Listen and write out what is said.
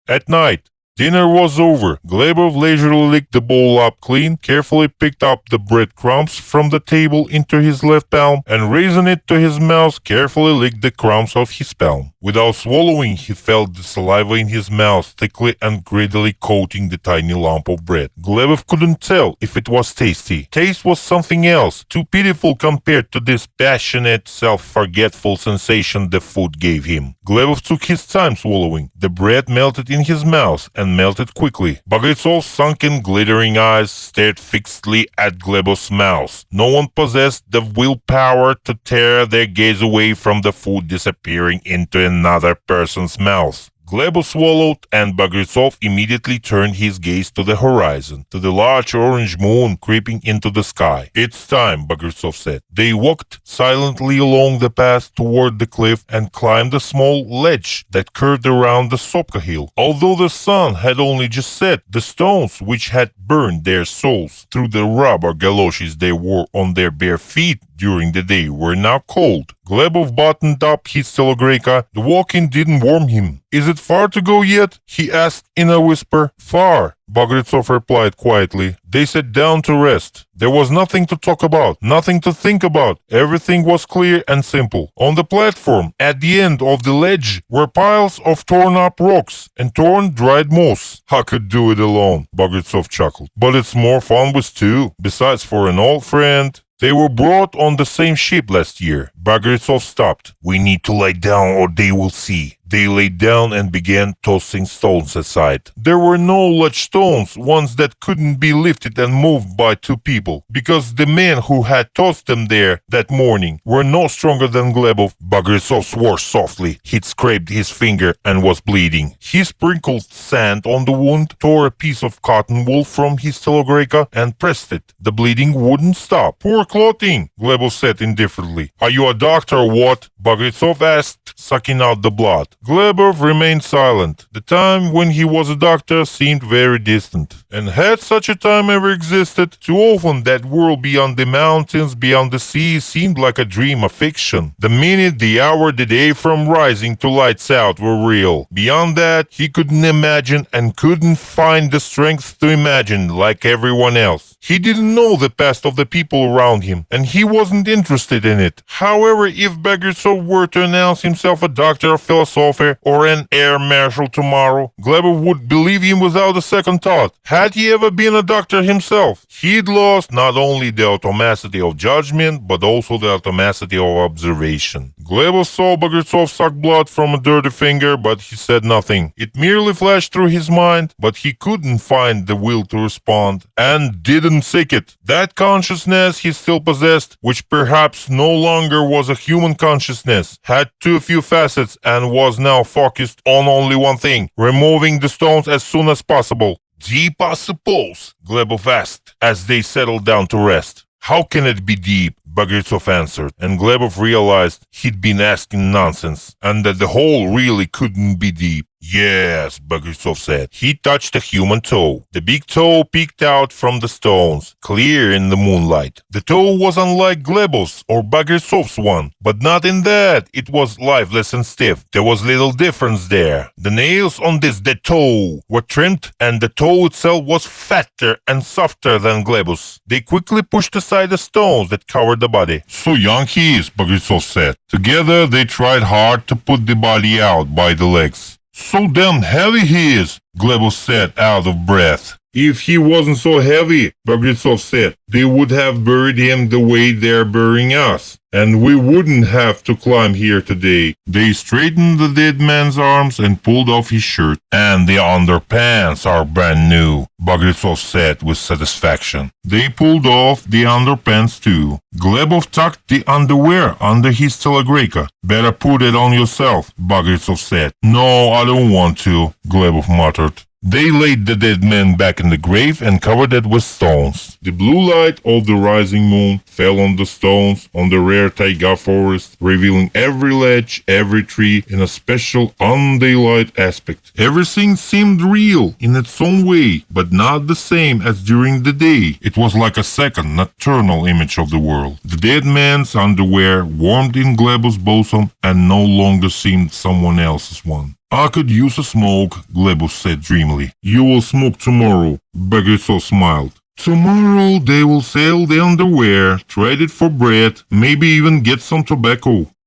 At night, dinner was over. Glebov leisurely licked the bowl up clean, carefully picked up the breadcrumbs from the table into his left palm, and raising it to his mouth, carefully licked the crumbs off his palm. Without swallowing, he felt the saliva in his mouth thickly and greedily coating the tiny lump of bread. Glebov couldn't tell if it was tasty. Taste was something else, too pitiful compared to this passionate, self-forgetful sensation the food gave him. Glebov took his time swallowing. The bread melted in his mouth and melted quickly. Bagritsov's sunken, glittering eyes stared fixedly at Glebov's mouth. No one possessed the willpower to tear their gaze away from the food disappearing into another person's mouth. Glebov swallowed, and Bagritsov immediately turned his gaze to the horizon, to the large orange moon creeping into the sky. "It's time," Bagritsov said. They walked silently along the path toward the cliff and climbed a small ledge that curved around the Sopka hill. Although the sun had only just set, the stones, which had burned their souls through the rubber galoshes they wore on their bare feet during the day, were now cold. Glebov buttoned up his telegreka. The walking didn't warm him. "Is it far to go yet?" he asked in a whisper. "Far," Bagritsov replied quietly. They sat down to rest. There was nothing to talk about, nothing to think about. Everything was clear and simple. On the platform, at the end of the ledge, were piles of torn-up rocks and torn, dried moss. "I could do it alone," Bagritsov chuckled. "But it's more fun with two. Besides, for an old friend..." They were brought on the same ship last year. Bagritsov stopped. "We need to lie down or they will see." They lay down and began tossing stones aside. There were no large stones, ones that couldn't be lifted and moved by two people, because the men who had tossed them there that morning were no stronger than Glebov. Bagritsov swore softly. He'd scraped his finger and was bleeding. He sprinkled sand on the wound, tore a piece of cotton wool from his telegreka, and pressed it. The bleeding wouldn't stop. "Poor clothing," Glebov said indifferently. "Are you a doctor or what?" Bagritsov asked, sucking out the blood. Glebov remained silent. The time when he was a doctor seemed very distant. And had such a time ever existed? Too often that world beyond the mountains, beyond the sea, seemed like a dream, a fiction. The minute, the hour, the day from rising to lights out were real. Beyond that, he couldn't imagine and couldn't find the strength to imagine like everyone else. He didn't know the past of the people around him, and he wasn't interested in it. However, if Bagritsov were to announce himself a doctor of philosophy or an air marshal tomorrow, Glebov would believe him without a second thought. Had he ever been a doctor himself? He'd lost not only the automaticity of judgment, but also the automaticity of observation. Glebov saw Bagritsov suck blood from a dirty finger, but he said nothing. It merely flashed through his mind, but he couldn't find the will to respond, and didn't seek it. That consciousness he still possessed, which perhaps no longer was a human consciousness, had too few facets and was now focused on only one thing: removing the stones as soon as possible. "Deep, I suppose?" Glebov asked, as they settled down to rest. "How can it be deep?" Bagritsov answered, and Glebov realized he'd been asking nonsense, and that the hole really couldn't be deep. "Yes," Bagritsov said. He touched a human toe. The big toe peeked out from the stones, clear in the moonlight. The toe was unlike Glebov's or Bagritsov's one, but not in that it was lifeless and stiff. There was little difference there. The nails on the toe were trimmed, and the toe itself was fatter and softer than Glebov's. They quickly pushed aside the stones that covered the body. "So young he is," Bagritsov said. Together they tried hard to put the body out by the legs. "So damn heavy he is," Glebov said, out of breath. "If he wasn't so heavy," Bagritsov said, "they would have buried him the way they're burying us, and we wouldn't have to climb here today." They straightened the dead man's arms and pulled off his shirt. "And the underpants are brand new," Bagritsov said with satisfaction. They pulled off the underpants too. Glebov tucked the underwear under his telegreka. "Better put it on yourself," Bagritsov said. "No, I don't want to," Glebov muttered. They laid the dead man back in the grave and covered it with stones. The blue light of the rising moon fell on the stones, on the rare taiga forest, revealing every ledge, every tree in a special undaylight aspect. Everything seemed real in its own way, but not the same as during the day. It was like a second, nocturnal image of the world. The dead man's underwear warmed in Glebov's bosom and no longer seemed someone else's one. I could use a smoke, Glebus said dreamily. You will smoke tomorrow, Bagrisov smiled. Tomorrow they will sell the underwear, trade it for bread, maybe even get some tobacco.